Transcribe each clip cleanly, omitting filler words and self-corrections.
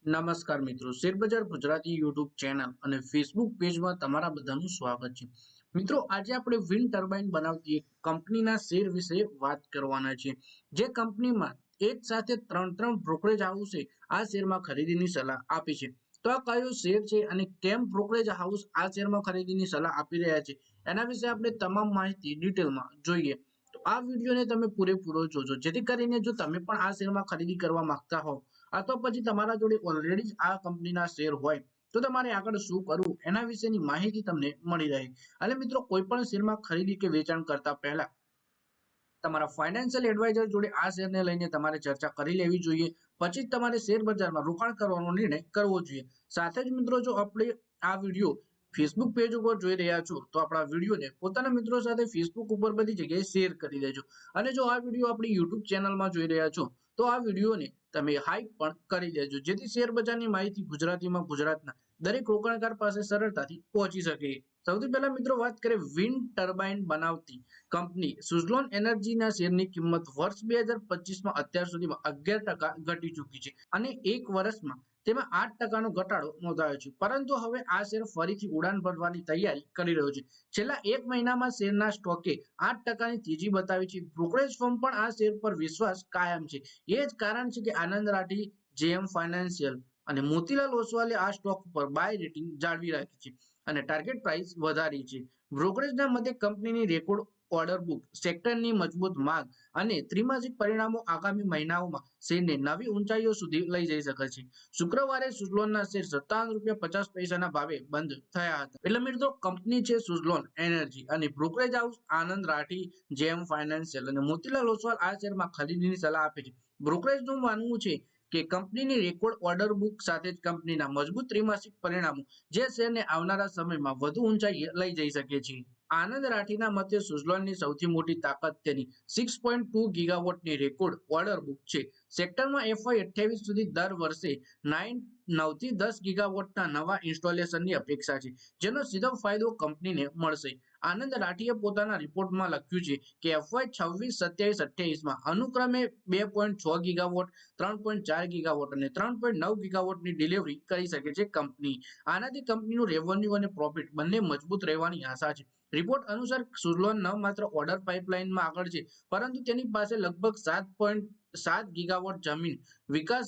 નમસ્કાર મિત્રો, શેરબજાર ગુજરાતી યુટ્યુબ ચેનલ અને ફેસબુક પેજમાં તમારા બધાનું સ્વાગત છે. મિત્રો, આજે આપણે વિન્ડ ટર્બાઇન બનાવતી એક કંપનીના શેર વિશે વાત કરવાના છે. જે કંપનીમાં એક સાથે ત્રણ બ્રોકરેજ હાઉસે આ શેરમાં ખરીદીની સલાહ આપી છે. તો આ કયો શેર છે અને કેમ બ્રોકરેજ હાઉસ આ શેરમાં ખરીદીની સલાહ આપી રહ્યા છે, એના વિશે આપણે તમામ માહિતી ડિટેલમાં જોઈએ. તો આ વિડીયોને તમે પૂરેપૂરો જોજો, જેથી કરીને જો તમે પણ આ શેરમાં ખરીદી કરવા માંગતા હો અથવા પછી તમારા જોડે ઓલરેડી આ કંપનીના શેર હોય તો તમારે આગળ શું કરવું એના વિશેની માહિતી તમને મળી રહે. અને મિત્રો, કોઈ પણ શેરમાં ખરીદી કે વેચાણ કરતા પહેલા તમારા ફાઇનાન્શિયલ એડવાઇઝર જોડે આ શેરને લઈને તમારે ચર્ચા કરી લેવી જોઈએ. પછી જ તમારે શેર બજારમાં રોકાણ કરવાનો નિર્ણય કરવો જોઈએ. સાથે જ મિત્રો, જો આપણે આ વિડીયો ફેસબુક પેજ ઉપર જોઈ રહ્યા છો તો આપણા વિડીયોને પોતાના મિત્રો સાથે ફેસબુક ઉપર બધી જગ્યાએ શેર કરી દેજો. અને જો આ વિડીયો આપણી યુટ્યુબ ચેનલમાં જોઈ રહ્યા છો તો આ વિડીયોને તમે હાઈપ પણ કરી દેજો, જેથી શેર બજારની માહિતી ગુજરાતીમાં ગુજરાતના દરેક રોકાણકાર પાસે સરળતાથી પહોંચી શકે. સૌથી પહેલા મિત્રો વાત કરીએ વિન્ડ ટર્બાઇન બનાવતી કંપની સુઝલોન એનર્જીના શેરની કિંમત વર્ષ 2025માં અત્યાર સુધીમાં 11% ઘટી ચૂકી છે અને એક વર્ષમાં તેમાં 8%નો ઘટાડો નોંધાયો છે. પરંતુ હવે આ શેર ફરીથી ઉડાન ભરવાની તૈયારી કરી રહ્યો છે. છેલ્લા એક મહિનામાં શેરના સ્ટોકે 8%ની તેજી બતાવી છે. બ્રોકરેજ ફર્મ પણ આ શેર પર વિશ્વાસ કાયમ છે. એ જ કારણ છે કે આનંદ રાઠી, જેએમ ફાઇનાન્શિયલ અને મોતીલાલ ઓસવાલે આ સ્ટોક પર બાય રેટિંગ જાળવી રાખી છે અને ટાર્ગેટ પ્રાઇસ વધારી છે. બ્રોકરેજના મતે કંપનીની રેકોર્ડ ઓર્ડર બુક, સેક્ટરની મજબૂત માંગ અને ત્રિમાસિક પરિણામો આગામી મહિનાઓમાં શેરને નવી ઊંચાઈઓ સુધી લઈ જઈ શકે છે. શુક્રવારે સુઝલોનના શેર ₹57.50ના ભાવે બંધ થયા હતા. એટલે મિત્રો, કંપની છે સુઝલોન એનર્જી અને બ્રોકરેજ હાઉસ આનંદ રાઠી, જેએમ ફાઇનાન્શિયલ અને મોતીલાલ ઓસવાલ આ શેરમાં ખરીદીની સલાહ આપે છે. બ્રોકરેજનું માનવું છે કે કંપનીની રેકોર્ડ ઓર્ડર બુક સાથે જ કંપનીના મજબૂત ત્રિમાસિક પરિણામો જે શેરને આવનારા સમયમાં વધુ ઊંચાઈએ લઈ જઈ શકે છે. આનંદ રાઠીના મતે સુઝલોનની સૌથી મોટી તાકાત તેની 6.2 ગીગાવોટની રેકોર્ડ ઓર્ડર બુક છે. સેક્ટરમાં FY28 સુધી દર વર્ષે 9 થી 10 ગીગાવોટના નવા ઇન્સ્ટોલેશનની અપેક્ષા છે, જેનો સીધો ફાયદો કંપનીને મળશે. આનંદ રાઠીએ પોતાના રિપોર્ટમાં લખ્યું છે કે FY26-27-28માં અનુક્રમે 2.6 ગીગાવોટ, 3.4 ગીગાવોટ અને 3.9 ગીગાવોટની ડિલિવરી કરી શકે છે કંપની. આનાથી કંપનીનું રેવન્યુ અને પ્રોફિટ બંને મજબૂત રહેવાની આશા છે. રિપોર્ટ અનુસાર સુઝલોન ન માત્ર ઓર્ડર પાઇપલાઇનમાં આગળ છે, પરંતુ તેની પાસે લગભગ 7.7 ગીગાવોટ જમીન વિકાસ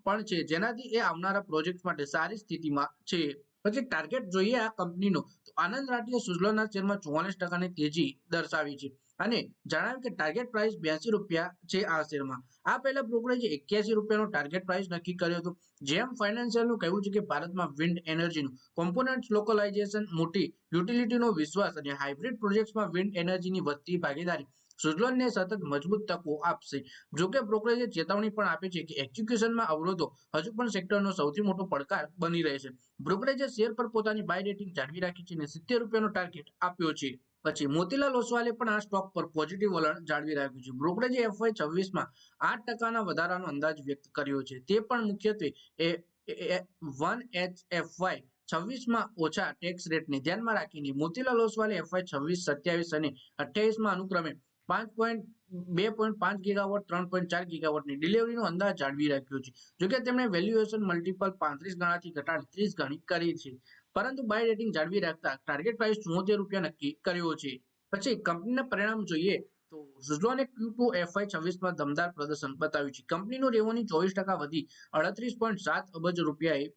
પણ છે, જેનાથી એ આવનારા પ્રોજેક્ટ માટે સારી સ્થિતિમાં છે. પછી ટાર્ગેટ જોઈએ આ કંપનીનો, તો આનંદ રાઠીએ સુઝલોનના શેરમાં 44%ની તેજી દર્શાવી છે અને જણાવ્યું કે ટાર્ગેટ પ્રાઇસ ₹82 છે આ શેરમાં. આ પહેલા બ્રોકરેજે ₹81નો ટાર્ગેટ પ્રાઇસ નક્કી કર્યો હતો. જેમ ફાઇનાન્શિયલનું કહેવું છે કે ભારતમાં વિન્ડ એનર્જીનું કોમ્પોનન્ટ લોકલાઇઝેશન, મોટી યુટિલિટીનો વિશ્વાસ અને હાઇબ્રિડ પ્રોજેક્ટ્સમાં વિન્ડ એનર્જીની વધતી ભાગીદારી સુઝલોનને સતત મજબૂત તકો આપશે. જોકે બ્રોકરેજે ચેતવણી પણ આપી છે કે એક્ઝિક્યુશનમાં અવરોધો હજુ પણ સેક્ટરનો સૌથી મોટો પડકાર બની રહેશે. બ્રોકરેજે શેર પર પોતાની બાય રેટિંગ જાળવી રાખી છે અને ₹70નો ટાર્ગેટ આપ્યો છે. પછી મોતીલાલ ઓસવાલે પણ આ સ્ટોક પર પોઝિટિવ વલણ જાળવી રાખ્યું છે. બ્રોકરેજે FY26માં 8%ના વધારાનો અંદાજ વ્યક્ત કર્યો છે. તે પણ મુખ્યત્વે 1HFY26માં ઓછા ટેક્સ રેટને ધ્યાનમાં રાખીને. મોતીલાલ ઓસવાલે FY26, 27 અને 28માં અનુક્રમે 2.5 ગીગાવોટ, 3.4 ગીગાવોટની ડિલિવરીનો અંદાજ જાળવી રાખ્યો છે. જોકે તેમણે વેલ્યુએશન મલ્ટિપલ 35 ગણાથી ઘટાડી 30 ગણી કરી છે, પરંતુ બાય રેટિંગ જાળવી રાખતા ટાર્ગેટ પ્રાઇસ ₹74 નક્કી કર્યો છે. પછી કંપનીના પરિણામ જોઈએ તો સુઝલોને Q2 FY26માં દમદાર પ્રદર્શન બતાવ્યું છે. કંપનીનું રેવન્યુ 24% વધી ₹38.7 અબજ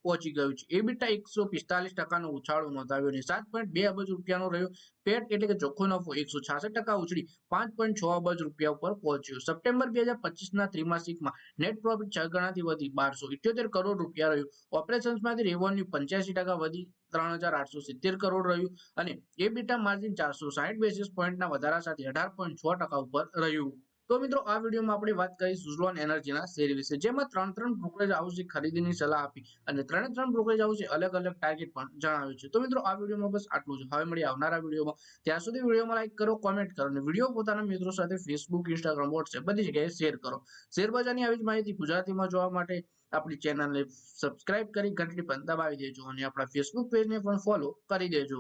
પહોંચી ગયું છે. EBITDA 145%નો ઉછાળો નોંધાવ્યો અને ₹7.2 અબજ રહ્યો. પેટ એટલે કે ચોખ્ખો નફો 166% ઉછળી ₹5.6 અબજ ઉપર પહોંચ્યો. સપ્ટેમ્બર 2025ના ત્રિમાસિકમાં નેટ પ્રોફિટ 6 ગણાથી વધી ₹1278 કરોડ રહ્યું. ઓપરેશન્સમાંથી રેવન્યુ 85% વધી ₹3870 કરોડ રહ્યું અને EBITDA માર્જિન 460 બેસિસ પોઈન્ટના વધારા સાથે 18.6% ઉપર રહ્યું. તો મિત્રો, આ વિડીયોમાં આપણે વાત કરી સુઝલોન એનર્જીના શેર વિશે, જેમાં ત્રણ બ્રોકરેજ હાઉસે ખરીદીની સલાહ આપી અને ત્રણ બ્રોકરેજ હાઉસે અલગ અલગ ટાર્ગેટ પણ જણાવ્યું છે. તો મિત્રો, આ વિડીયોમાં બસ આટલું જ. હવે મળીએ આવનારા વિડીયોમાં. ત્યાં સુધી વિડીયોમાં લાઈક કરો, કોમેન્ટ કરો અને વિડીયો પોતાના મિત્રો સાથે ફેસબુક, ઇન્સ્ટાગ્રામ, વોટ્સએપ બધી જગ્યાએ શેર કરો. શેર બજારની આવી જ માહિતી ગુજરાતીમાં જોવા માટે આપણી ચેનલને સબસ્ક્રાઇબ કરી ઘંટડી પણ દબાવી દેજો અને આપણા ફેસબુક પેજને પણ ફોલો કરી દેજો.